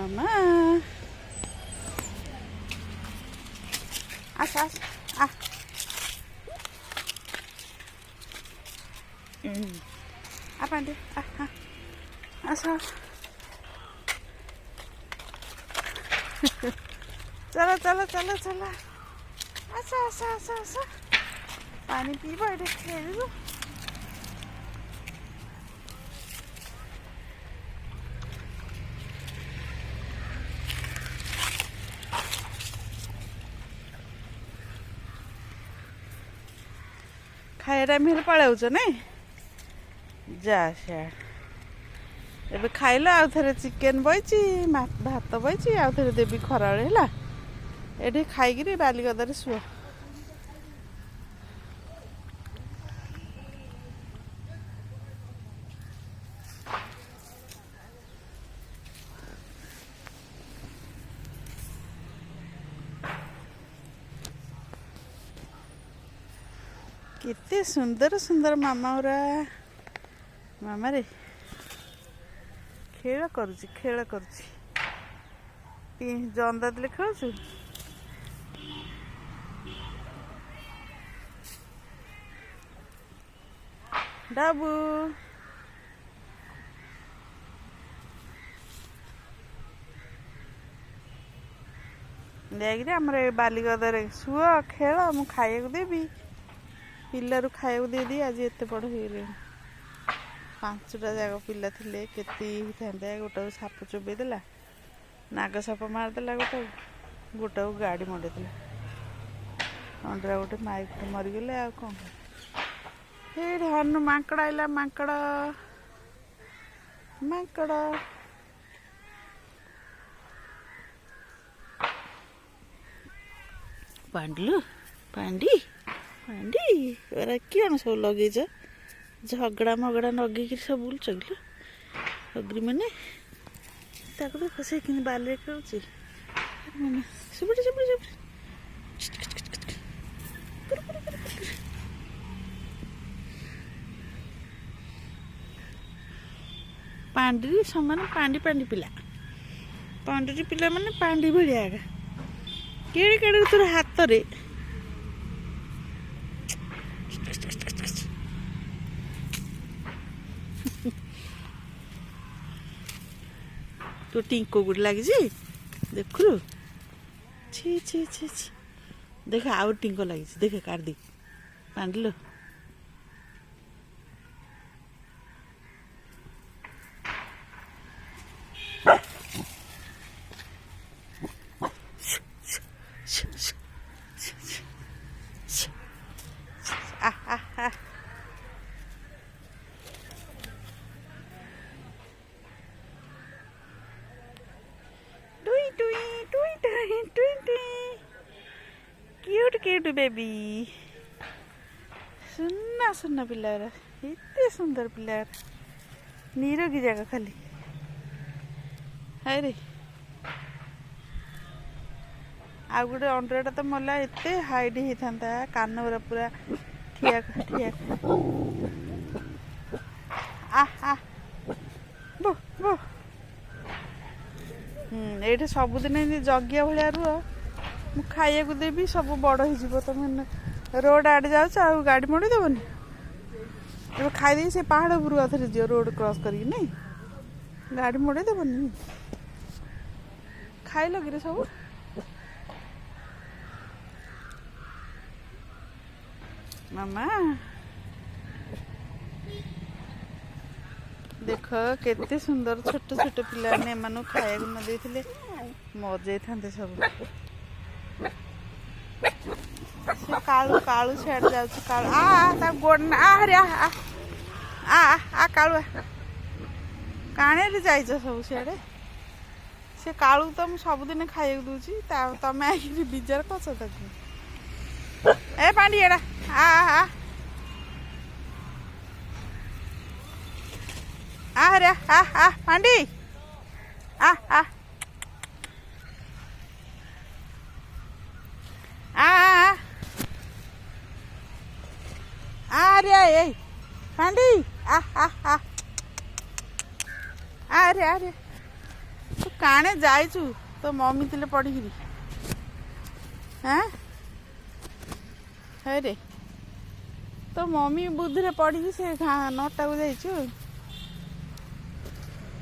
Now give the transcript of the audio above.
Mamma. Asa. Ah. Apa dia? Asa. चला चला चला चला आसा आसा आसा आसा पानी पीब ये खेल खाया टाइम हेल्ले पलाउछ नहीं जा सियाड़ एबे खाइल आउ थे चिकेन बची भात बची आउ थे देवी खरा है ये खाई बालिगदारे शुआ केते सुंदर सुंदर मामा उरा मामा रे खेल करुची जंदा दिले खेलु डाबू देखिए आमर बालिगदारे शुआ खेल मु खाया देवी पिलू खाया दे दी आज एत बड़ हो 5टा जाक पिला थे केती था गोटे साप चोबईदेला नाग साप मारदेला गोटे गाड़ी मंडेला अंडरा गोटे माइक मरीगले आ कौन ये हनु माकड़ आइला माकड़ माकड़ पांडलु पांडी पांडी क्या सब लगे झगड़ा मगड़ा लगे सब बुल चल अग्री मैंने देख से कि बाल खेलुची सुबुड़ी सुबुड़ी सुबुड़ी पांडी समान पांडी पांडी पिला पांडी पिला माने पांडी भाया केड़े केड़े तोर हाथ रे तो टिंको गुड लगी देखु छी छी छी छी देख आउ टिंको लगी देख काट दी पांडलो क्यूट क्यूट बेबी सुन्ना सुन्ना पिला एते सुंदर पिला निरोगी जगह खाली है रे आ गोटे अंडराटा तो मला एते हाइट होता कान गुरा पूरा ठिया ठिया आ बो बो ये सबुदिन जगिया भाया रुह मु खाया देवी सब बड़ हो तुम रोड आड़े जाऊ गाड़ी मोड़ी देवनी ए खाई से पहाड़ उपरू आथरे जी रोड क्रॉस करी नहीं गाड़ी मोड़ी देवनी खाई लगे सब मामा देख केते सुंदर छोट छोट पिला ने एमानु खाया न देथिले मर जाइथांते सब से कालू कालू छेड़ जाउछ कालू ता गोड़ आ रे आ कालू काणे रे जाइछ सब छेड़े से कालू तो मु सब दिन खाया दूची तमे आखिर बिजार कछ ताकू ए पांडी एडा रे पांडी रे पांडी अरे ତୁ କାणे ଯାଇଛୁ ତୋ ମମି ଥିଲେ ପଢିକିରି ହେ ରେ ତୋ ମମି ବୁଦ୍ଧିରେ ପଢିକି ସେ 9ଟାକୁ ଯାଇଛୁ।